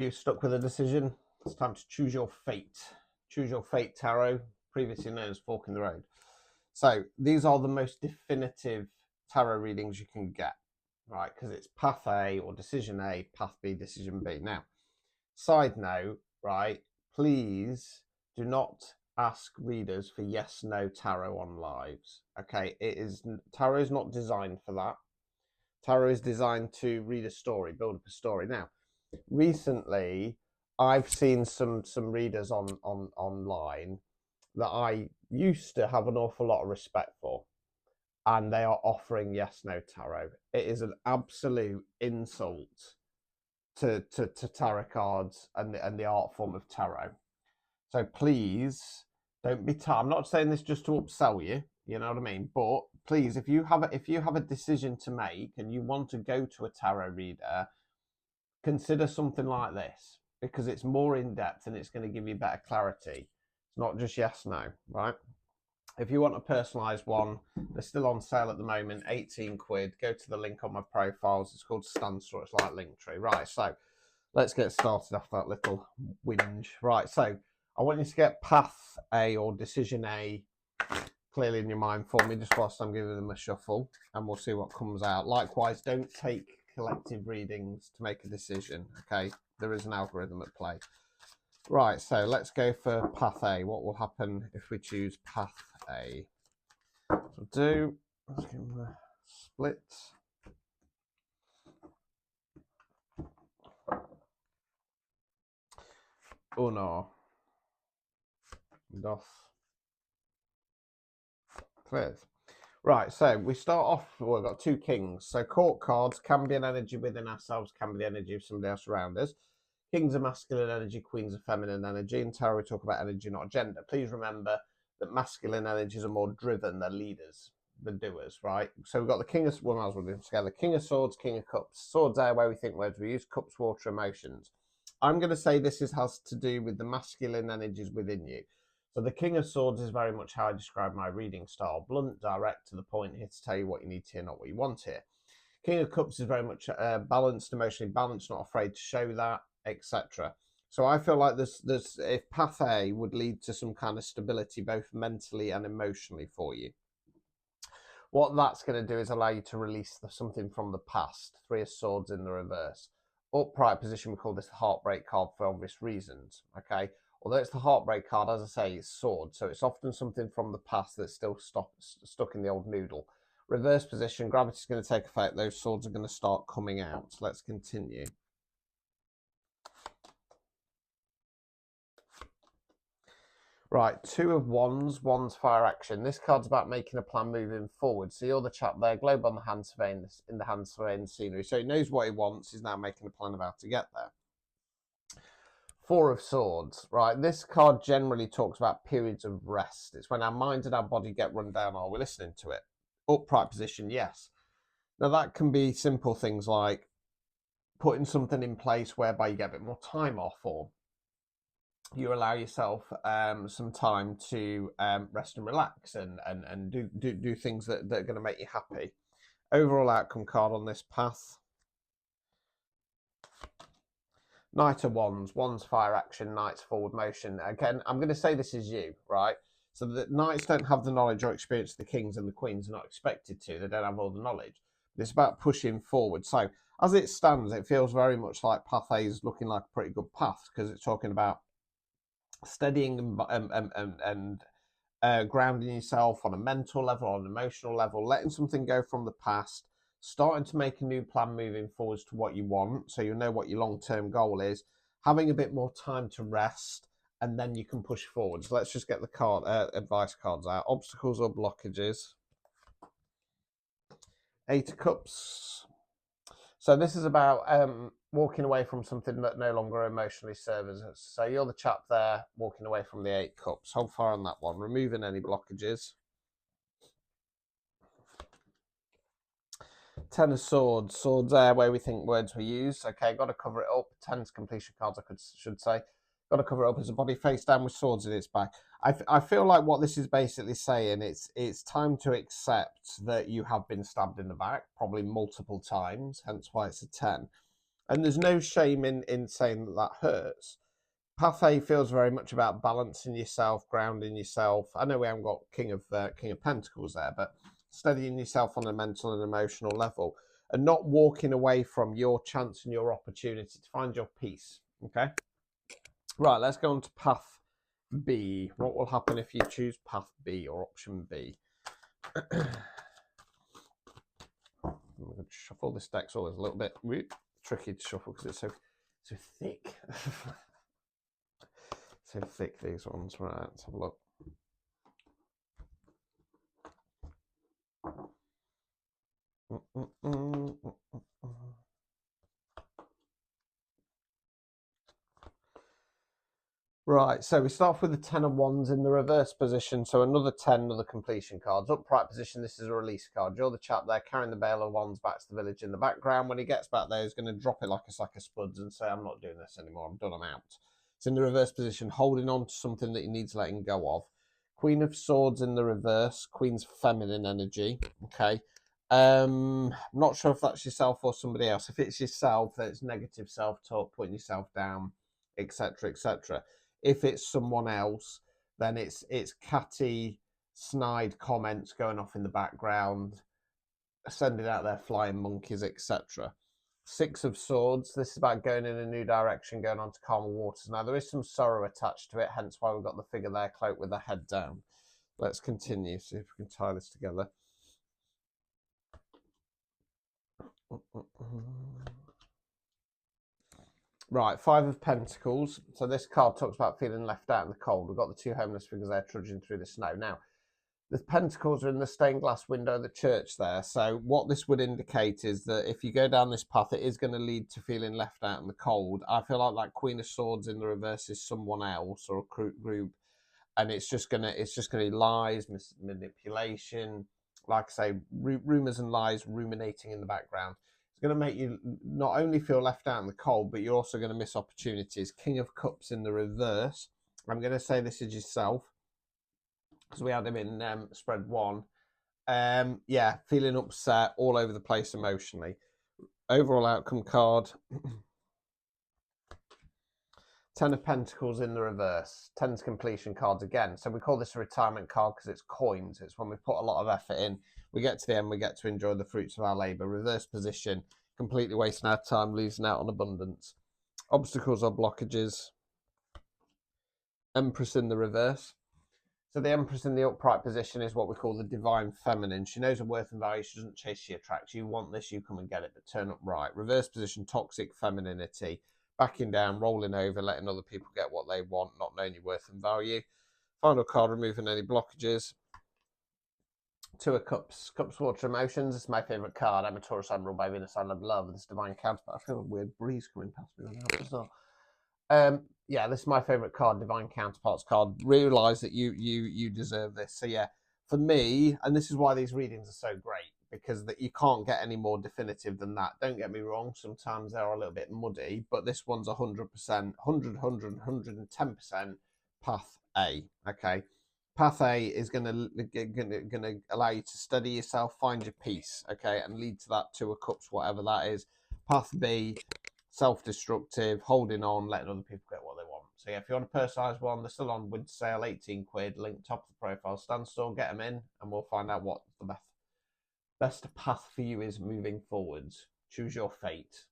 You stuck with a decision? It's time to choose your fate. Choose your fate tarot, previously known as Fork in the Road. So these are the most definitive tarot readings you can get, right? Because it's path A or decision A, path B, decision B. Now, side note, right? Please do not ask readers for yes no tarot on lives. Okay, tarot is not designed for that. Tarot is designed to read a story, build up a story. Now, recently I've seen some readers on online that I used to have an awful lot of respect for, and they are offering yes no tarot. It is an absolute insult to tarot cards and the art form of tarot. So please don't be. I'm not saying this just to upsell you. You know what I mean? But please, if you have a decision to make and you want to go to a tarot reader, consider something like this because it's more in depth and it's going to give you better clarity. It's not just yes no, right? If you want a personalized one, they're still on sale at the moment, 18 quid. Go to the link on my profiles. It's called Standstore. It's like Linktree. Right, so let's get started after that little whinge. Right, so I want you to get path A or decision A clearly in your mind for me just whilst I'm giving them a shuffle, and we'll see what comes out. Likewise, don't take collective readings to make a decision, okay? There is an algorithm at play. Right, so let's go for path A. What will happen if we choose path A? So let's give them a split. Uno. Dos. Clears. Right, so we start off, we've got two kings. So court cards can be an energy within ourselves, can be the energy of somebody else around us. Kings are masculine energy, queens are feminine energy. In tarot, we talk about energy, not gender. Please remember that masculine energies are more driven, they're leaders, the doers, right? So we've got the king of, well, might as well do them together. King of swords, king of cups. Swords are where we think words, we use cups, water, emotions. I'm going to say this has to do with the masculine energies within you. So the King of Swords is very much how I describe my reading style. Blunt, direct, to the point, here to tell you what you need to hear, not what you want to hear. King of Cups is very much balanced, emotionally balanced, not afraid to show that, etc. So I feel like this if path A would lead to some kind of stability, both mentally and emotionally for you. What that's going to do is allow you to release something from the past. Three of Swords in the reverse. Upright position, we call this the heartbreak card for obvious reasons, okay? Although it's the heartbreak card, as I say, it's sword. So it's often something from the past that's still stuck in the old noodle. Reverse position, gravity's going to take effect. Those swords are going to start coming out. Let's continue. Right, two of wands, wands fire action. This card's about making a plan moving forward. So you're the chap there, globe on the hand surveying this, in the hand surveying the scenery. So he knows what he wants. He's now making a plan of how to get there. Four of Swords, right? This card generally talks about periods of rest. It's when our mind and our body get run down. Are we listening to it? Upright position, yes. Now that can be simple things like putting something in place whereby you get a bit more time off, or you allow yourself some time to rest and relax and do things that are going to make you happy. Overall outcome card on this path. Knight of Wands, Wands fire action, Knights forward motion. Again, I'm going to say this is you, right? So the Knights don't have the knowledge or experience the Kings, and the Queens are not expected to. They don't have all the knowledge. But it's about pushing forward. So as it stands, it feels very much like path A is looking like a pretty good path because it's talking about steadying and grounding yourself on a mental level, on an emotional level, letting something go from the past, starting to make a new plan moving forwards to what you want, so you know what your long-term goal is, having a bit more time to rest, and then you can push forward. So let's just get the card advice cards out. Obstacles or blockages. Eight of Cups. So this is about walking away from something that no longer emotionally serves us. So you're the chap there walking away from the Eight Cups. Hold fire on that one. Removing any blockages. Ten of Swords. Swords there where we think words were used. Okay, got to cover it up. Ten's completion cards, should say. Got to cover it up as a body face down with swords in its back. I feel like what this is basically saying, it's time to accept that you have been stabbed in the back, probably multiple times, hence why it's a 10. And there's no shame in saying that hurts. Path A feels very much about balancing yourself, grounding yourself. I know we haven't got King of Pentacles there, but steadying yourself on a mental and emotional level, and not walking away from your chance and your opportunity to find your peace. Okay, right. Let's go on to Path B. What will happen if you choose Path B or Option B? I'm going to shuffle this deck's always a little bit tricky to shuffle because it's so thick. So thick, these ones. Right, let's have a look. Right, so we start off with the 10 of Wands in the reverse position. So another 10, another completion cards. Upright position, this is a release card. You're the chap there carrying the bale of Wands back to the village in the background. When he gets back there, he's going to drop it like a sack of spuds and say, I'm not doing this anymore. I'm done, I'm out. It's in the reverse position, holding on to something that he needs letting go of. Queen of Swords in the reverse, Queen's feminine energy. Okay. Not sure if that's yourself or somebody else. If it's yourself, then it's negative self-talk, putting yourself down, etc., etc. If it's someone else, then it's catty, snide comments going off in the background, sending out their flying monkeys, etc. Six of Swords, this is about going in a new direction, going on to calmer waters. Now, there is some sorrow attached to it, hence why we've got the figure there, cloaked with the head down. Let's continue, see if we can tie this together. Right, Five of Pentacles. So this card talks about feeling left out in the cold. We've got the two homeless figures there trudging through the snow. Now, the pentacles are in the stained glass window of the church there. So what this would indicate is that if you go down this path, it is going to lead to feeling left out in the cold. I feel like that Queen of Swords in the reverse is someone else or a group, and it's just gonna be lies, manipulation, like I say, rumors and lies ruminating in the background. It's going to make you not only feel left out in the cold, but you're also going to miss opportunities. King of Cups in the reverse. I'm going to say this is yourself, because we had him in spread one. Yeah, feeling upset, all over the place emotionally. Overall outcome card. 10 of Pentacles in the reverse. 10's completion cards again. So we call this a retirement card because it's coins. It's when we put a lot of effort in. We get to the end, we get to enjoy the fruits of our labour. Reverse position, completely wasting our time, losing out on abundance. Obstacles or blockages. Empress in the reverse. So the Empress in the upright position is what we call the divine feminine. She knows her worth and value. She doesn't chase, she attracts. You want this, you come and get it, but turn up right. Reverse position, toxic femininity. Backing down, rolling over, letting other people get what they want, not knowing your worth and value. Final card, removing any blockages. Two of Cups. Cups, water, emotions. It's my favourite card. I'm a Taurus Admiral by Venus. I love love. This divine counterpart. I feel a weird breeze coming past me right now as well. Yeah, this is my favorite card, Divine Counterparts card. Realize that you deserve this. So yeah, for me, and this is why these readings are so great, because that you can't get any more definitive than that. Don't get me wrong, sometimes they're a little bit muddy, but this one's 100%, 100, 110% path A. Okay, path A is gonna allow you to study yourself, find your peace, okay, and lead to that Two of Cups, whatever that is. Path B, self-destructive, holding on, letting other people get what they want. So yeah, if you want a personalised one, they're still on winter sale, 18 quid, link top of the profile, stand store, get them in, and we'll find out what the best path for you is moving forwards. Choose your fate.